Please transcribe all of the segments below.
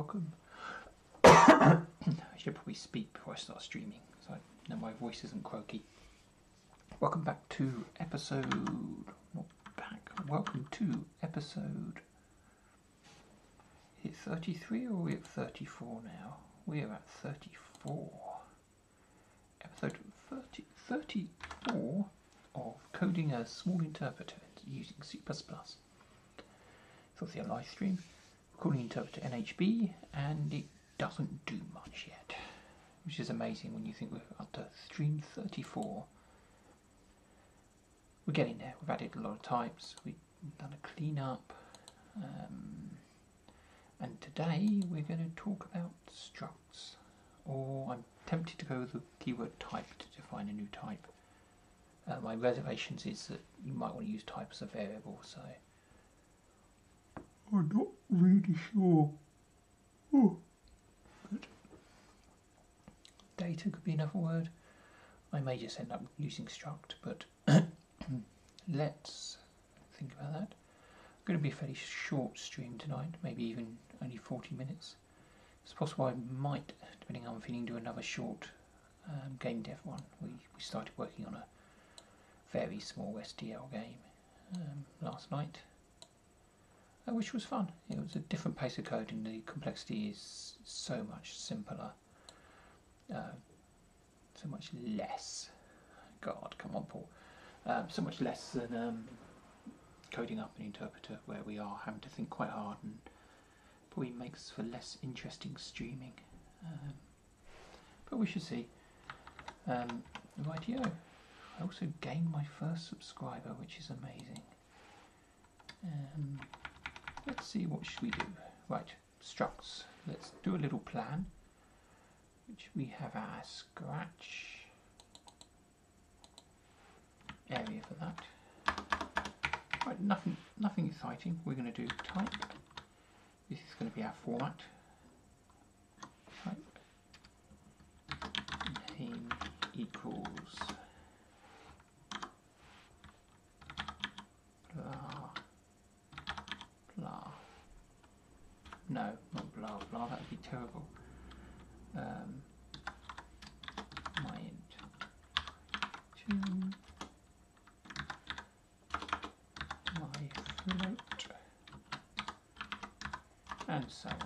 welcome. I should probably speak before I start streaming, so I know my voice isn't croaky. Welcome back to welcome to episode, is it 33 or are we at 34 now? We are at 34. Episode 34 of coding a small interpreter using C++. It's obviously a live stream. We're calling the interpreter NHB and it doesn't do much yet, which is amazing when you think we're up to stream 34. We're getting there. We've added a lot of types, we've done a cleanup, and today we're going to talk about structs, or I'm tempted to go with the keyword type to define a new type. My reservations is that you might want to use type as a variable, so I'm not really sure. Good. Data could be another word. I may just end up using struct, but let's think about that. It's going to be a fairly short stream tonight, maybe even only 40 minutes. It's possible I might, depending on how I'm feeling, do another short game dev one. We started working on a very small STL game last night, which was fun. It was a different pace of code and the complexity is so much simpler, so much less. God, come on, Paul. So much less than coding up an interpreter, where we are having to think quite hard and probably makes for less interesting streaming. But we should see. Rightio. I also gained my first subscriber, which is amazing. Let's see, what should we do? Right, structs. Let's do a little plan, which we have our scratch area for that. Right, nothing exciting. We're going to do type. This is going to be our format. Type name equals blah blah. No, not blah blah. That would be terrible. My int 2. My float, and so on.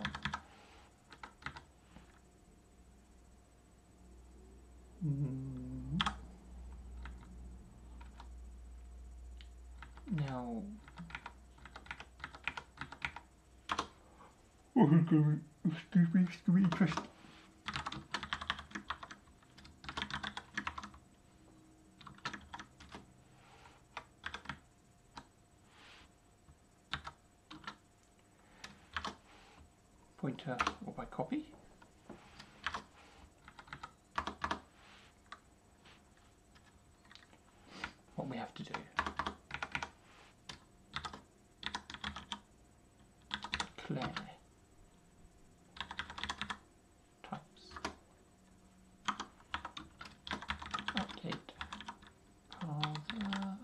Now, this is going to be interesting. Pointer or by copy. What we have to do. Declare types. Update parser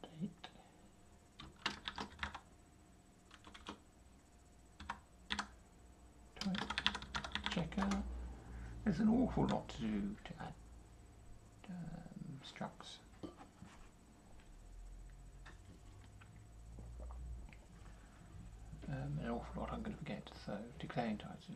date. Checker. There's an awful lot to do to add structs. An awful lot I'm going to forget, so declaring types.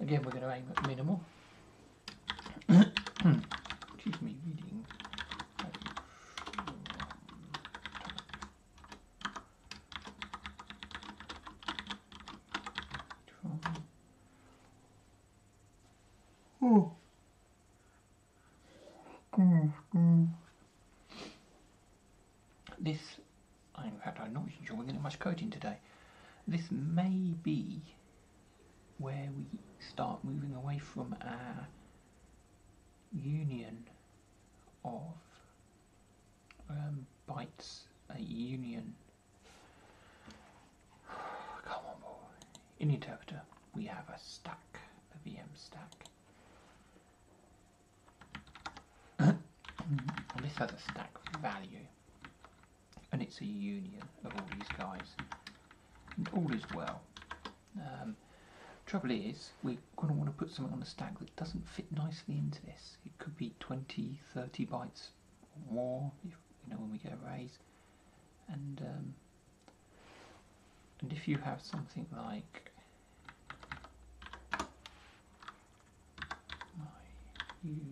Again, we're going to aim at minimal. Excuse me, reading. From This, in fact, I'm not sure we're getting much coding today. This may be where we start moving away from our union of bytes, a union. Come on, boy. In the interpreter, we have a stack, a VM stack. And this has a stack value, and it's a union of all these guys, and all is well. Trouble is, we're going to want to put something on the stack that doesn't fit nicely into this. It could be 20, 30 bytes or more, if, when we get arrays, and if you have something like U8,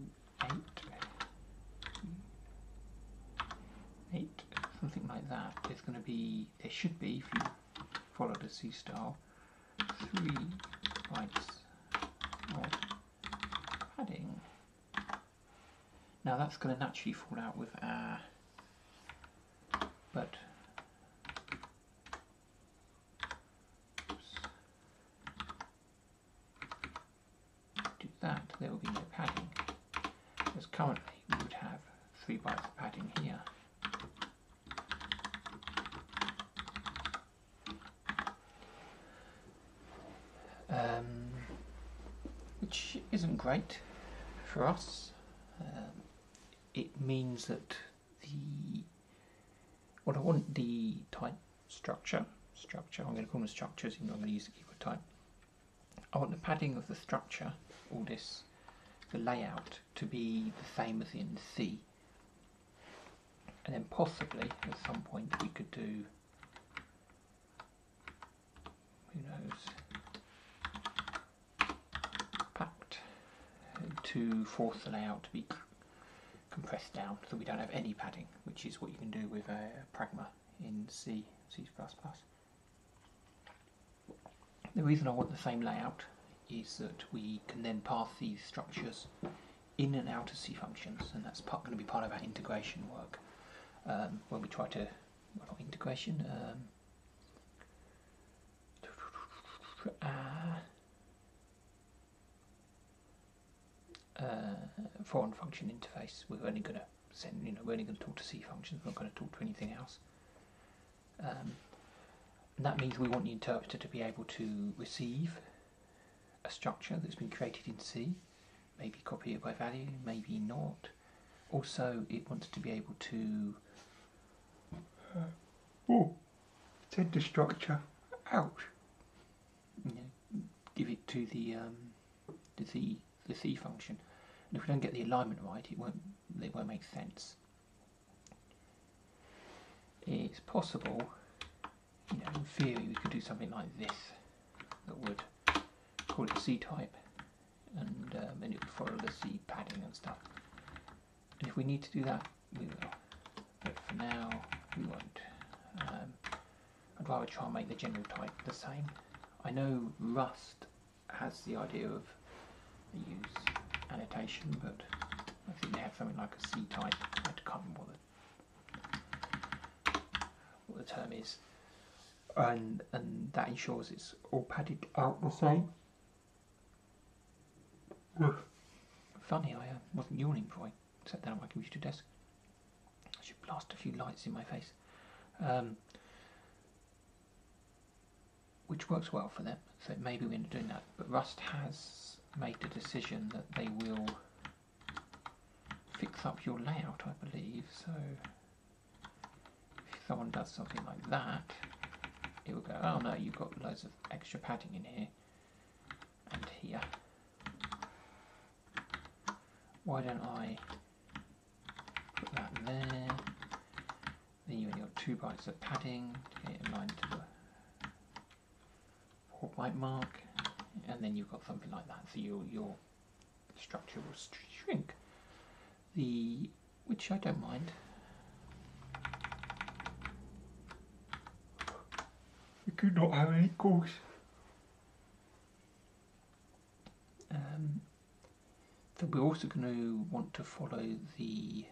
something like that, there should be, if you follow the C style, 3 bytes of padding. Now that's going to naturally fall out with our, but do that, there will be no padding, because currently we would have 3 bytes of padding here. Which isn't great for us. It means that I want the type structure, I'm going to call them structures, even though I'm going to use the keyword type. I want the padding of the structure, all this, the layout, to be the same as in C. And then possibly, at some point, we could do, who knows, packed, to force the layout to be compressed down so we don't have any padding, which is what you can do with a pragma in C++. The reason I want the same layout is that we can then pass these structures in and out of C functions, and that's going to be part of our integration work when we try to, well, not integration, foreign function interface. We're only going to send, we're only going to talk to C functions. We're not going to talk to anything else. And that means we want the interpreter to be able to receive a structure that's been created in C, maybe copy it by value, maybe not. Also, it wants to be able to send the structure out. Give it to the C function. And if we don't get the alignment right, it won't make sense. It's possible, in theory, we could do something like this that would call it C type, and it would follow the C padding and stuff. And if we need to do that, we will. But for now, we won't. I'd rather try and make the general type the same. I know Rust has the idea of use annotation, but I think they have something like a C type. I can't remember what the term is, and that ensures it's all padded out the same. Funny, I wasn't yawning before I sat down at my computer desk. I should blast a few lights in my face. Which works well for them, so maybe we're not doing that. But Rust has made the decision that they will fix up your layout, I believe. So if someone does something like that, it will go, oh no, you've got loads of extra padding in here and here. Why don't I put that there? Then you've got 2 bytes of padding to get it aligned to the 4 byte mark, and then you've got something like that. So your structure will shrink. Which I don't mind. We could not have any course. So we're also going to want to follow the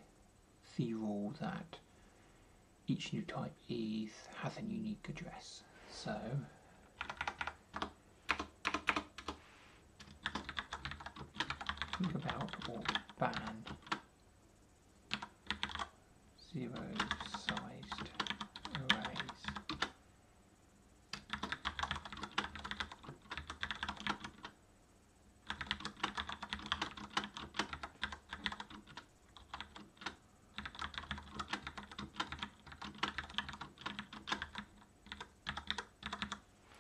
rule that each new type has a unique address. So think about or ban zero-sized arrays.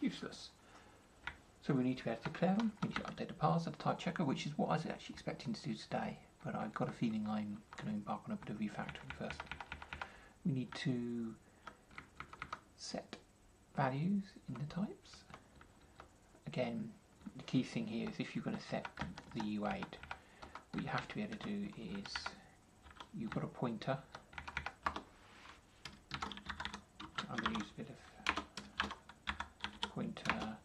Useless. So we need to be able to declare them, we need to update the parser, the type checker, which is what I was actually expecting to do today, but I've got a feeling I'm going to embark on a bit of refactoring first. We need to set values in the types. Again, the key thing here is if you're going to set the U8, what you have to be able to do is you've got a pointer. I'm going to use a bit of pointer,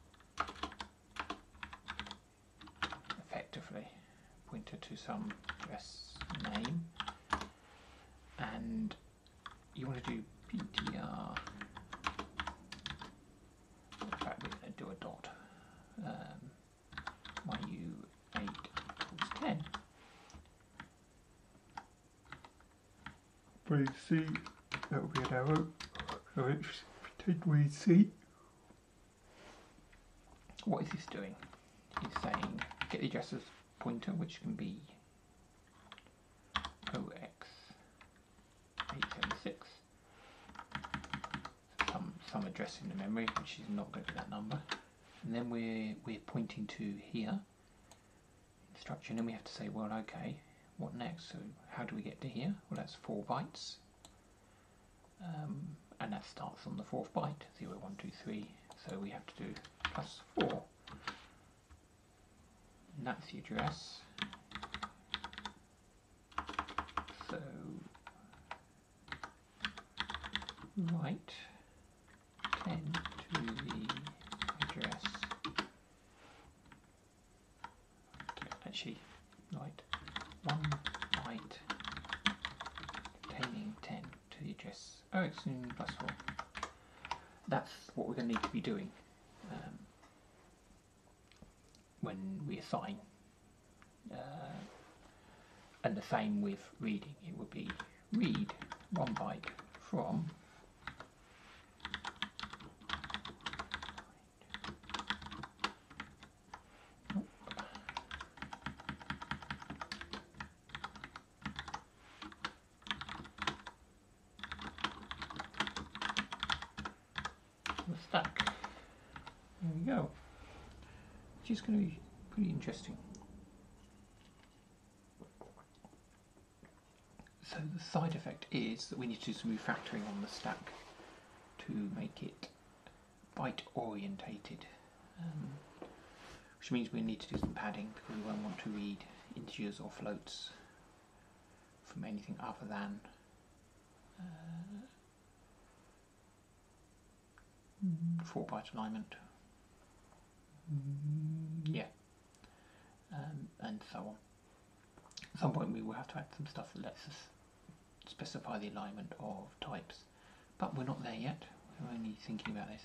effectively pointer to some address name, and you want to do ptr. In fact, we're going to do a dot. My u8 equals 10. Please see, that will be an arrow. So it's pretend we see. What is this doing? It's saying get the addresses pointer, which can be 0x876, some address in the memory, which is not going to be that number, and then we're pointing to here instruction, and we have to say, well, okay, what next? So how do we get to here? Well, that's 4 bytes, and that starts on the 4th byte, 0, 1, 2, 3. So we have to do +4. And that's the address. So write 10 to the address. Actually, write 1 byte containing 10 to the address. Oh, it's in +4. That's what we're going to need to be doing when we assign. And the same with reading. It would be read 1 byte from the stack. There we go. Which is going to be pretty interesting. So the side effect is that we need to do some refactoring on the stack to make it byte orientated, which means we need to do some padding because we won't want to read integers or floats from anything other than 4 byte alignment. Yeah, and so on. At some point we will have to add some stuff that lets us specify the alignment of types, but we're not there yet. We're only thinking about this.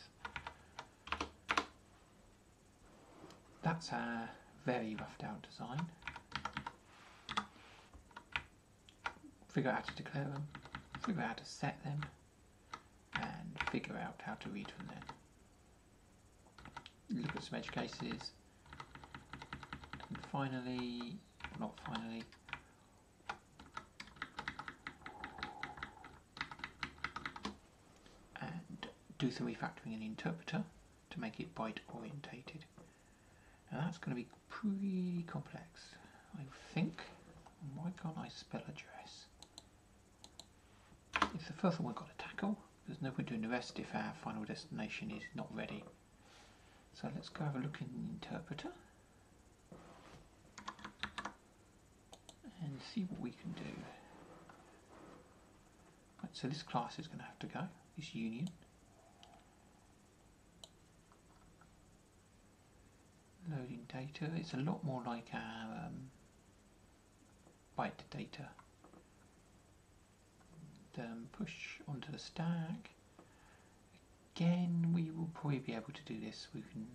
That's our very roughed out design. Figure out how to declare them, figure out how to set them, and figure out how to read from there. Look at some edge cases, and finally, not finally, and do some refactoring in the interpreter to make it byte orientated. Now that's going to be pretty complex, I think. Why can't I spell address? It's the first one we've got to tackle. There's no point doing the rest if our final destination is not ready. So let's go have a look in the interpreter and see what we can do. Right, so this class is going to have to go, this union. Loading data, it's a lot more like our byte data. Push onto the stack. Again, we will probably be able to do this. We can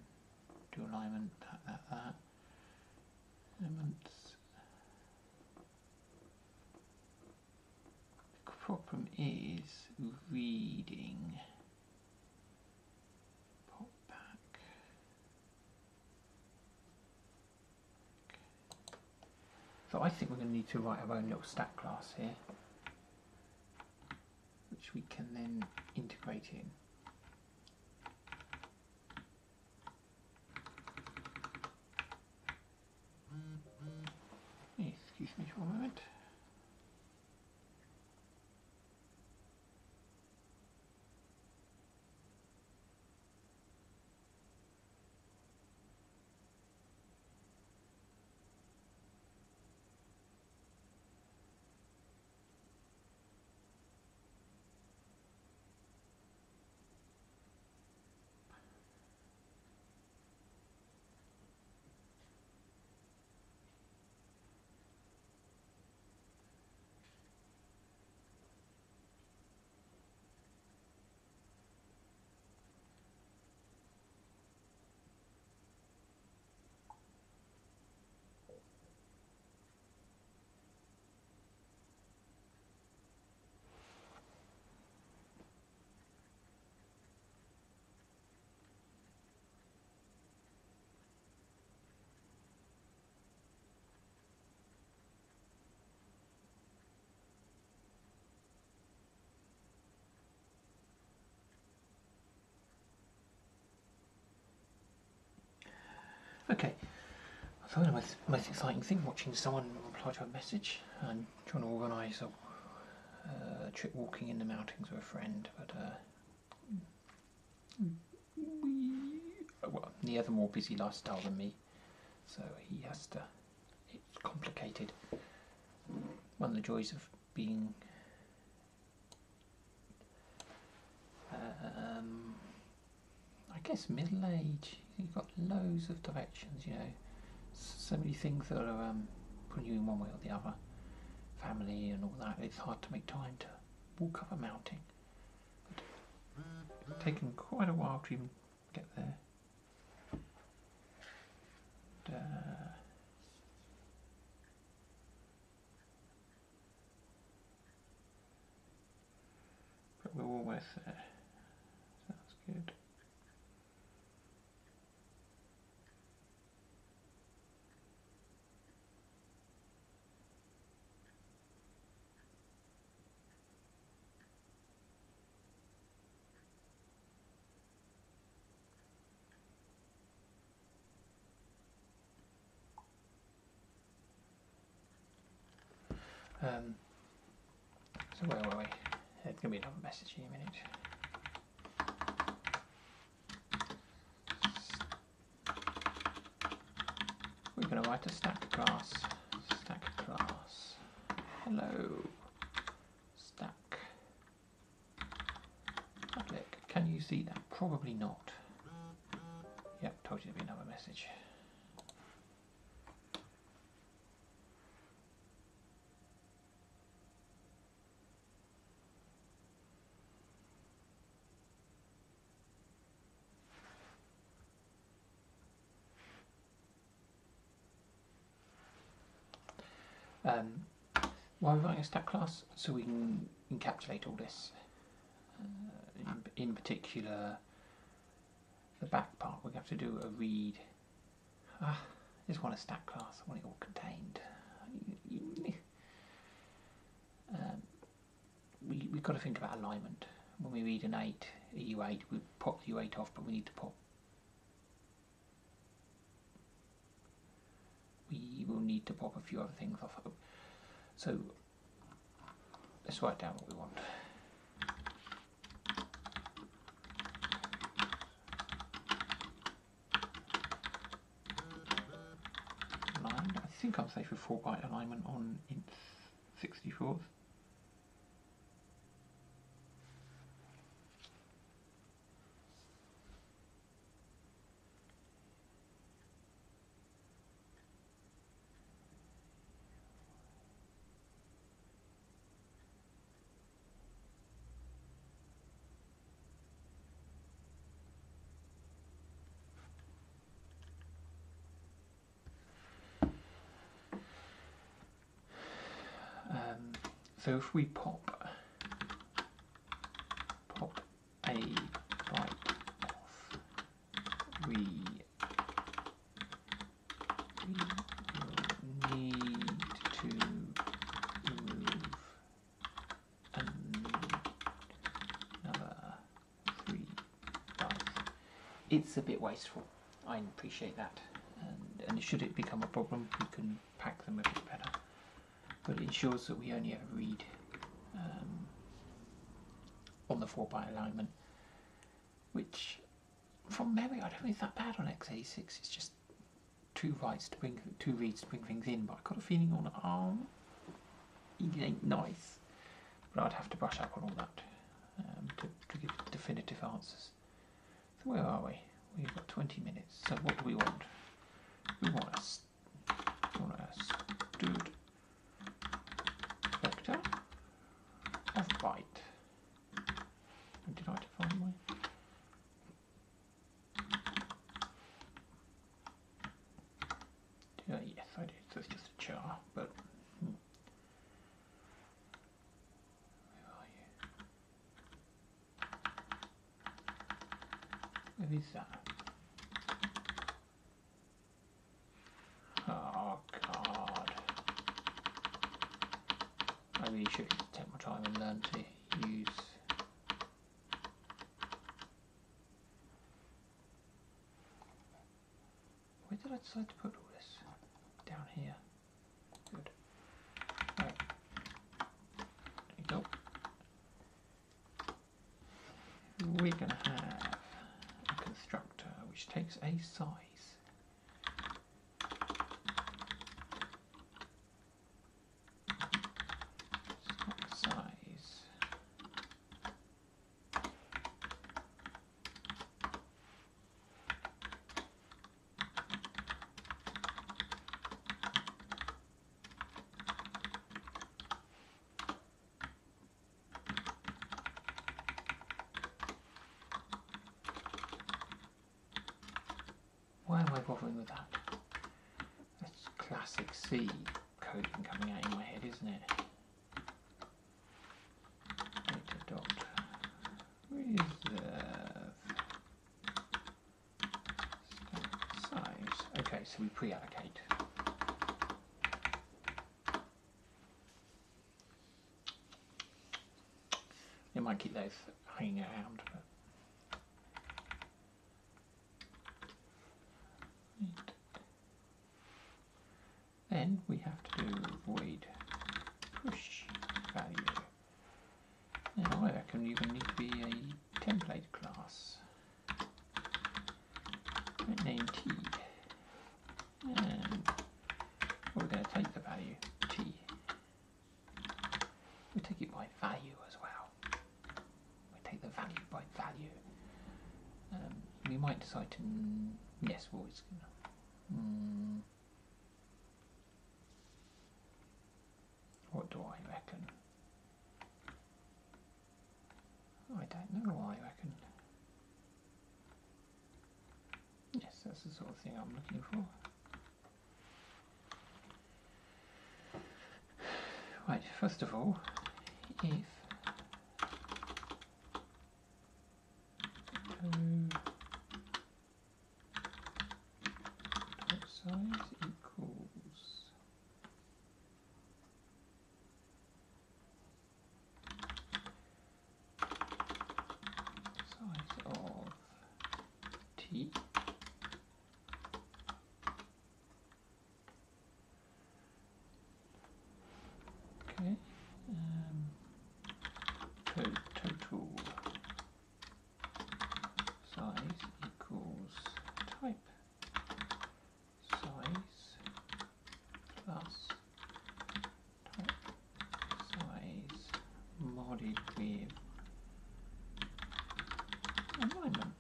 do alignment, that. Elements. The problem is reading. Pop back. So I think we're going to need to write our own little stack class here, which we can then integrate in. Excuse me for a moment. Okay, so the most exciting thing, watching someone reply to a message and trying to organise a trip walking in the mountains with a friend, but well, he has a more busy lifestyle than me, so he has to, it's complicated. One of the joys of being I guess middle age, you've got loads of directions, you know, so many things that are putting you in one way or the other, family and all that. It's hard to make time to walk up a mountain. It's taken quite a while to even get there. But we're almost there. Sounds good. So where were we? There's going to be another message in a minute. We're going to write a stack class. Stack class. Hello. Stack. Public. Can you see that? Probably not. Yep, told you there'd be another message. Why are we writing a stack class? So we can encapsulate all this. In particular, the back part, we have to do a read. I just want a stack class. I want it all contained. We've got to think about alignment. When we read an 8, a U8, we pop the U8 off, but we need to pop. We will need to pop a few other things off. So let's write down what we want. Aligned. I think I'm safe with 4-byte alignment on int 64th. So if we pop a byte off, we will need to remove another 3 bytes. It's a bit wasteful, I appreciate that, and should it become a problem we can pack them a bit better, but it ensures that we only ever read on the 4-byte alignment, which from memory I don't think it's that bad on x86. It's just 2 reads to bring things in, but I've got a feeling on ARM it ain't nice. But I'd have to brush up on all that to give definitive answers. So where are we? We've got 20 minutes. So what do we want? We want a stood vector of byte. Did I define my? Yes, I did. So it's just a char, but where are you? Where is that? Oh God! I really should take my time and learn to use. Where did I decide to put all this? Down here. Good. Right. There you go. We're going to have a constructor which takes a size. Why am I bothering with that? That's classic C coding coming out in my head, isn't it? Data dot reserve size. Okay, so we pre-allocate. You might keep those hanging around, but then we have to do void push value. Now I reckon you're going to need to be a template class. Name T. And we're going to take the value T. We take it by value as well. We take the value by value. We might decide to yes, well it's going to what do I reckon? I don't know what I reckon. Yes, that's the sort of thing I'm looking for. Right, first of all, if type size equals size of T, okay, total size equals type size plus type size modded with alignment.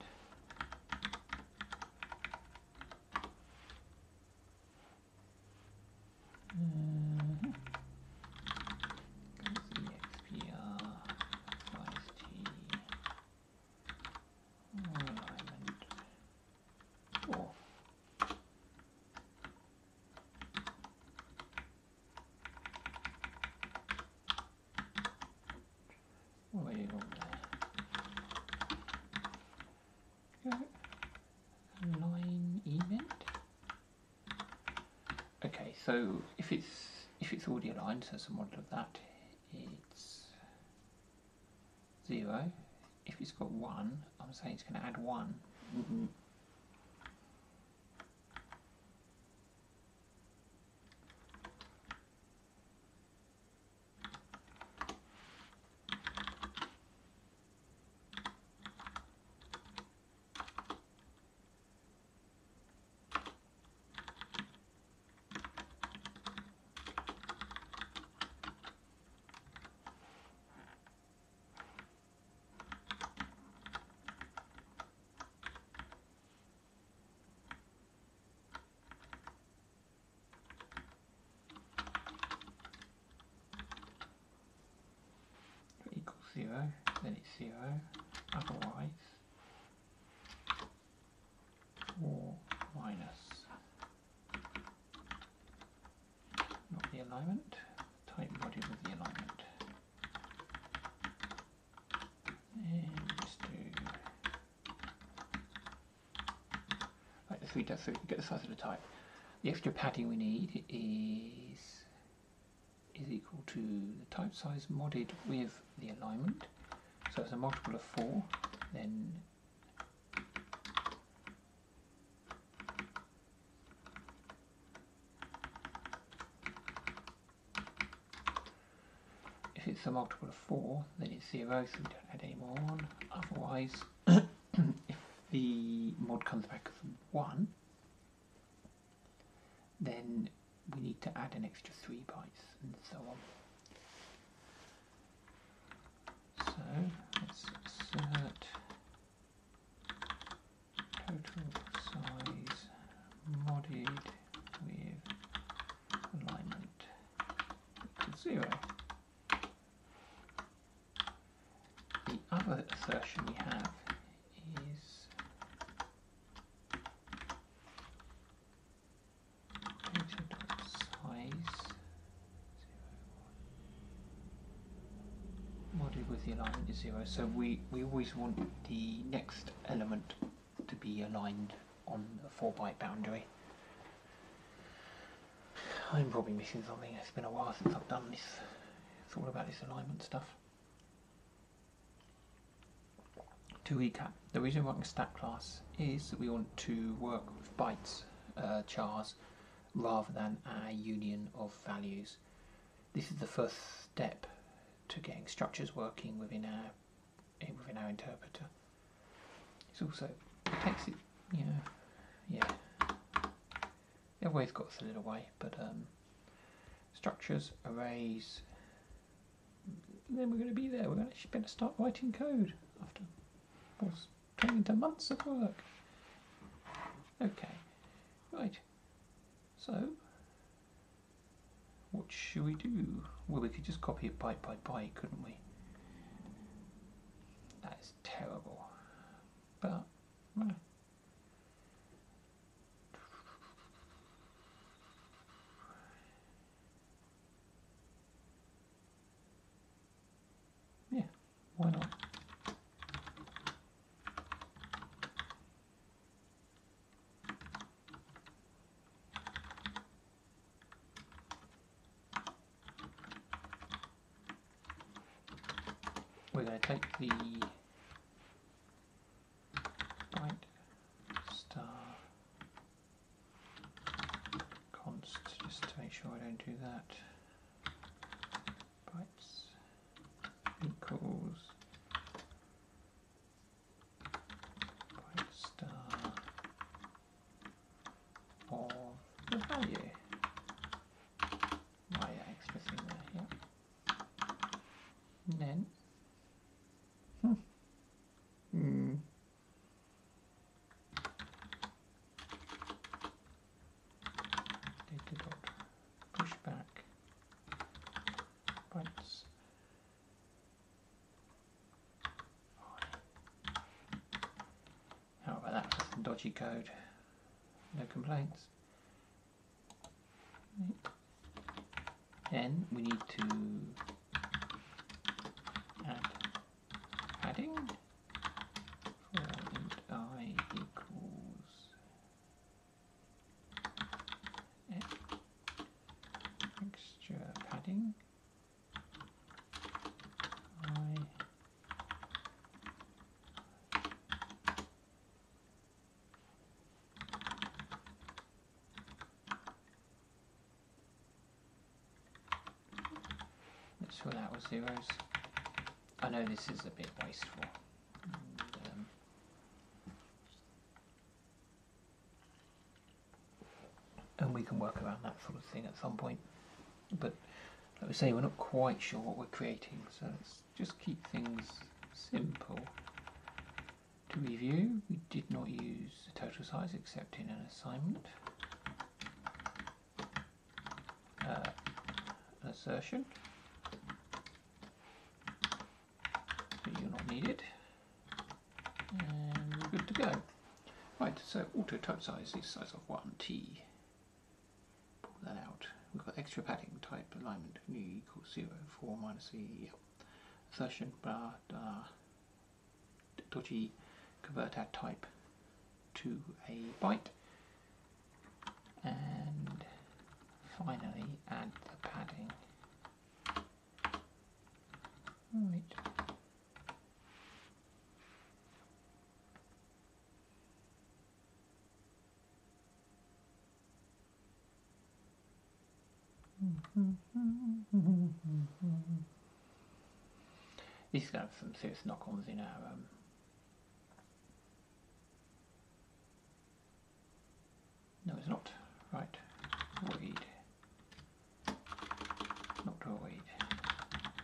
So if it's already aligned, so it's a model of that, it's 0. If it's got 1, I'm saying it's going to add 1. Equals 0, then it's 0, otherwise 4 minus, not the alignment, type body with the alignment. And let's do like the 3 does, so get the size of the type. The extra padding we need is equal to the type size modded with the alignment. So it's a multiple of 4, then if it's a multiple of 4, then it's 0, so we don't add any more on. Otherwise, if the mod comes back as 1, then we need to add an extra 3 bytes, and so on. So let's assert total size modded with alignment equals 0. The other assertion we have is data.size modded with the alignment is 0. So we always want the next element to be aligned on a 4-byte boundary. I'm probably missing something. It's been a while since I've done this. It's all about this alignment stuff. To recap, the reason we're working a stack class is that we want to work with bytes, chars, rather than a union of values. This is the first step to getting structures working within our interpreter. It's also, it takes it, yeah. The other way's got us a little way, but structures, arrays, then we're going to be there. We're going to better start writing code after what's turning into months of work. Okay, right. So, what should we do? Well, we could just copy it byte by byte, couldn't we? That is terrible. But, yeah, why not? We're going to take the byte star const, just to make sure I don't do that. Bytes equals byte star of the value. Oh yeah, extra thing there, yeah. And then pushback bytes. How about that for some dodgy code? No complaints. Then we need to add padding for int I equals x. fill out with zeros. I know this is a bit wasteful. And we can work around that sort of thing at some point. But like we say, we're not quite sure what we're creating, so let's just keep things simple. To review, we did not use the total size except in an assignment. An assertion. But you're not needed. And we're good to go. Right, so auto total size is size of 1t. Pull that out. We've got extra padding, type, alignment, new equals 0, 4 minus e, yep. Assertion, blah, blah, dodgy, convert our type to a byte, and finally add the padding. Right. This is going to have some serious knock-ons in our no, it's not. Right. Void. Not void.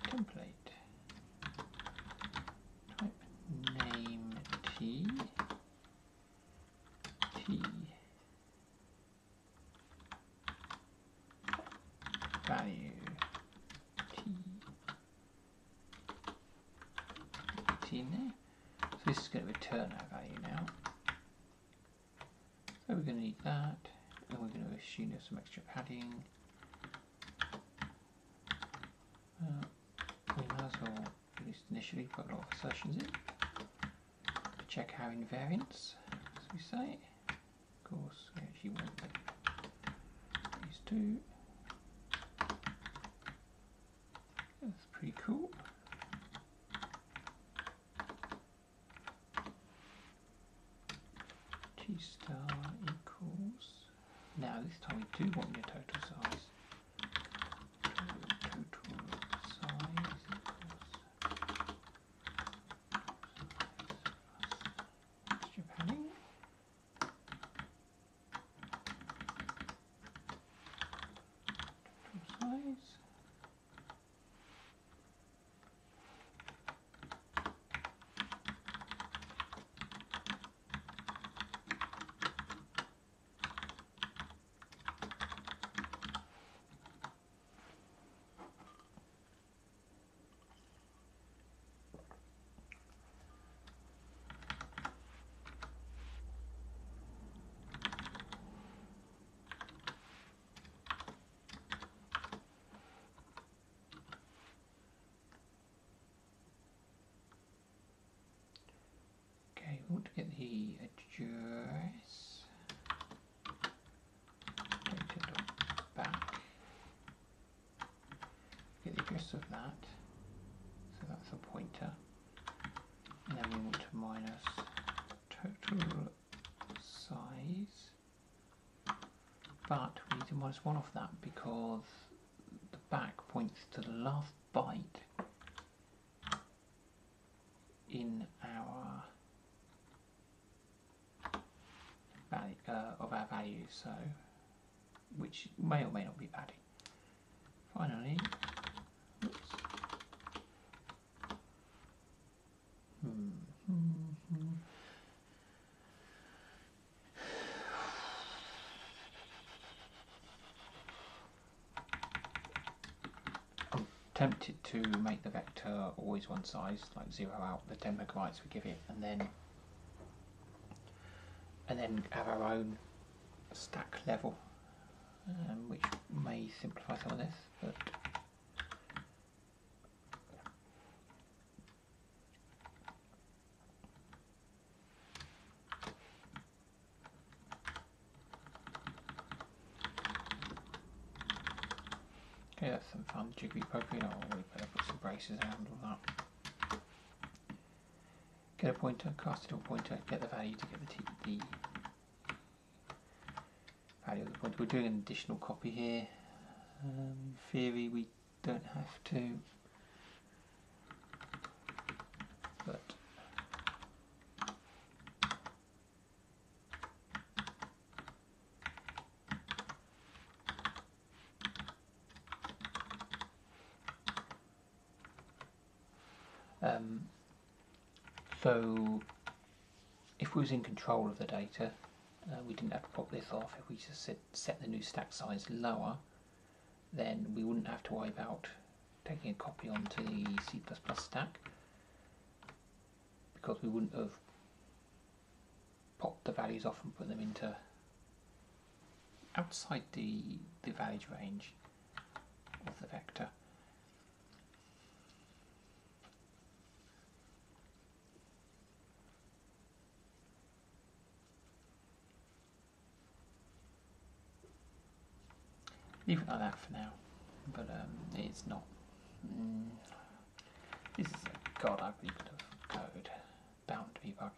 Template. Type name T. T. Value T. T in there. So this is going to return our value now. So we're going to need that, and we're going to assume there's some extra padding. We might as well, at least initially, put a lot of assertions in to check our invariance, as we say. Of course, we actually want these two. That's pretty cool. T star equals. Now this time we do want your total size. Total size equals extra padding. Total size. We want to get the address data.back. Get the address of that, so that's a pointer, and then we want to minus total size, but we need to minus 1 off that because the back points to the last byte in our of our values, so which may or may not be padding. Finally, oops. I'm tempted to make the vector always one size, like 0 out the 10 megabytes we give it, and then have our own stack level, which may simplify some of this, but okay, that's some fun jiggery pokery. Oh, we better put some braces around all that. Get a pointer, cast it to a pointer, get the value to get the value of the pointer. We're doing an additional copy here. In theory, we don't have to. So if we was in control of the data, we didn't have to pop this off. If we just set the new stack size lower, then we wouldn't have to worry about taking a copy onto the C++ stack, because we wouldn't have popped the values off and put them into outside the value range of the vector. Leave it like that for now, but it's not. This is a god ugly bit of code, bound to be buggy.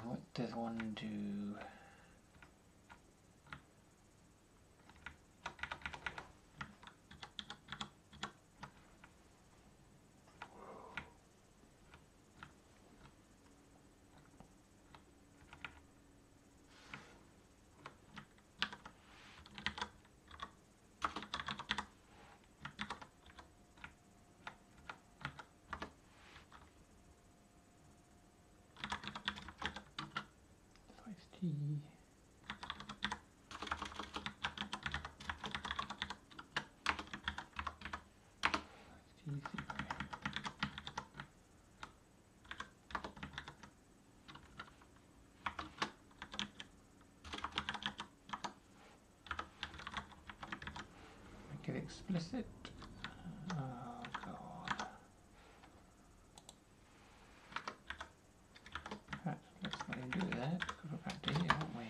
What does one do? Make it explicit. Oh god. Right, let's not even do that, because we're back to here, aren't we?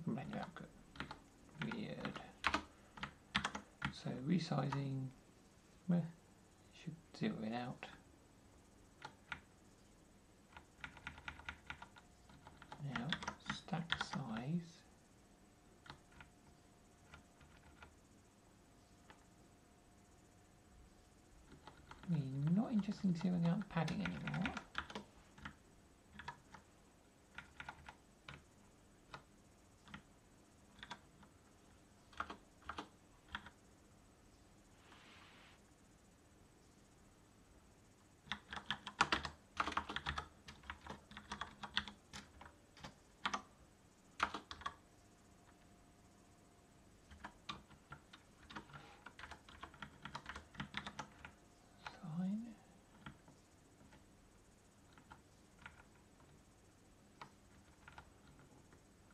Menu output. Weird. So resizing, well, should zero it out. Now stack size. We're not interested in zeroing out padding anymore.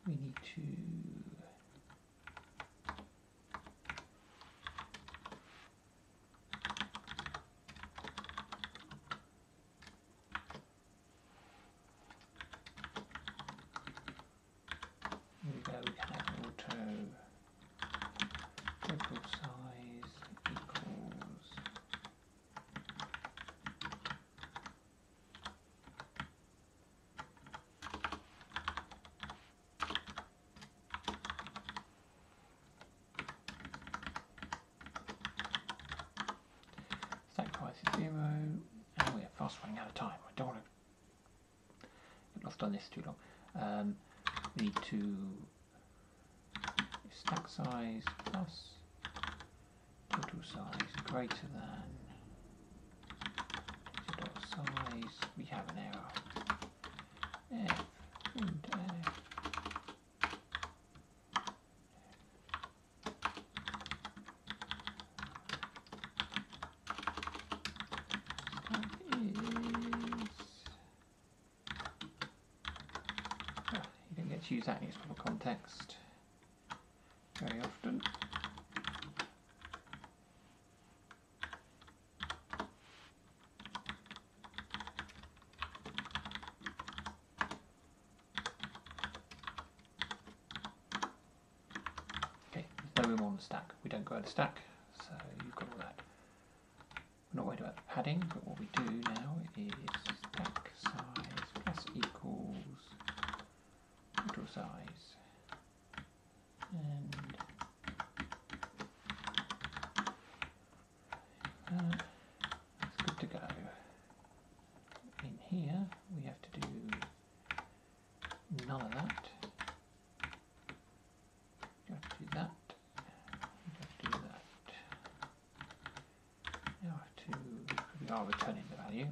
We need to here we go, we can have auto total size equals stack price is 0, and we are fast running out of time. I don't want to get lost on this too long. We need to stack size plus total size greater than dot size. We have an error. F and F. Use that in its proper context very often. Okay, there's no room on the stack. We don't go to the stack, so you've got all that. We're not worried about the padding, but what we do now is stack size plus equals total size, and that's good to go. In here we have to do are returning the value,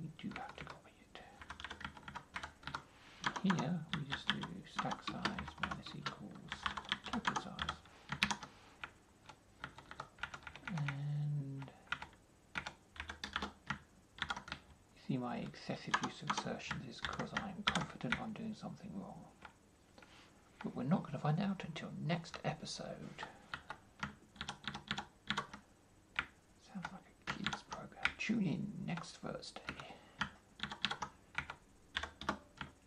we do have to copy it. Here we just do stack size minus equals total size. And you see my excessive use of assertions is because I am confident I'm doing something wrong. But we're not going to find out until next episode. Sounds like a kids program. Tune in next Thursday.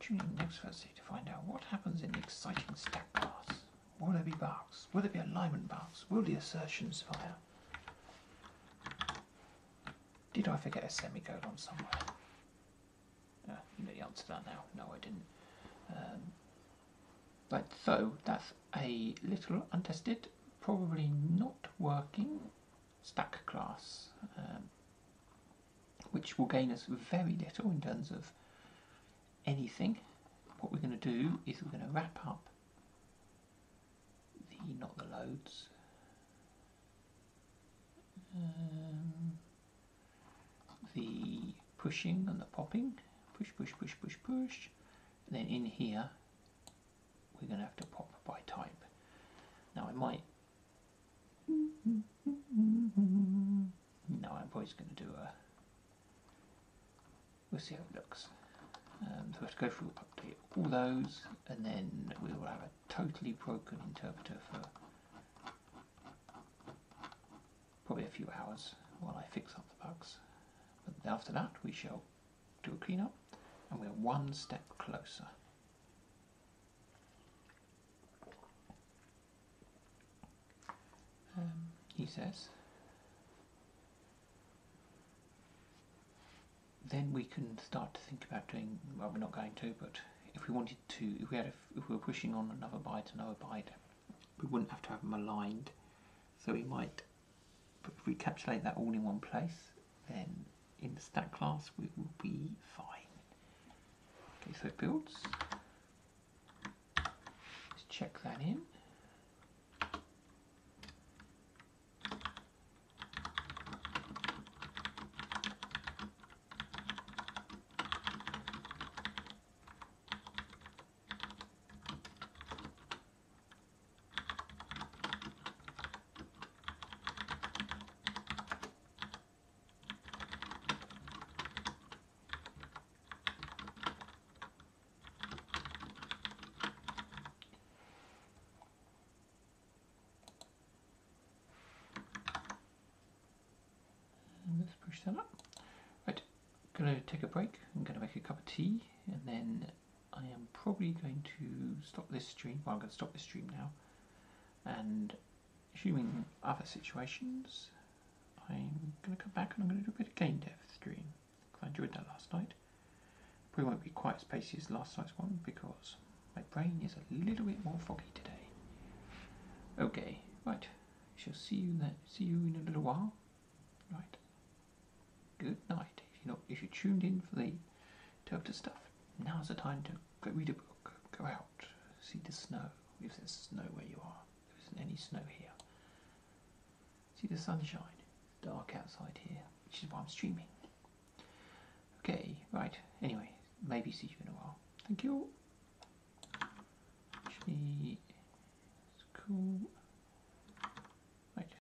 Tune in next Thursday to find out what happens in the exciting stack class. Will there be bugs? Will there be alignment bugs? Will the assertions fire? Did I forget a semicolon somewhere? You know the answer to that now. No, I didn't. Right, so that's a little untested, probably not working stack class, which will gain us very little in terms of anything. What we're going to do is we're going to wrap up not the loads, the pushing and the popping, push, push, push, push, push, and then in here we're going to have to pop by type. Now I might, no, I'm probably just going to do a, we'll see how it looks. So we have to go through, update all those, and then we will have a totally broken interpreter for probably a few hours while I fix up the bugs. But after that we shall do a cleanup, and we're one step closer. He says, then we can start to think about doing, well, we're not going to, but if we wanted to, if we were pushing on another byte, we wouldn't have to have them aligned. So we might, but if we encapsulate that all in one place, then in the stack class we will be fine. Okay, so it builds. Let's check that in. Let's push that up. Right, I'm going to take a break. I'm going to make a cup of tea, and then I am probably going to stop this stream. Well, I'm going to stop this stream now, and assuming other situations, I'm going to come back and I'm going to do a bit of game dev stream. I enjoyed that last night. Probably won't be quite as pacey as last night's one because my brain is a little bit more foggy today. Okay, right. Shall see you in a little while. Right. Good night. If you're tuned in for the interpreter stuff, now's the time to go read a book, go out, see the snow, if there's snow where you are. There isn't any snow here. See the sunshine. It's dark outside here, which is why I'm streaming. Okay, right. Anyway, maybe see you in a while. Thank you. Actually, it's cool.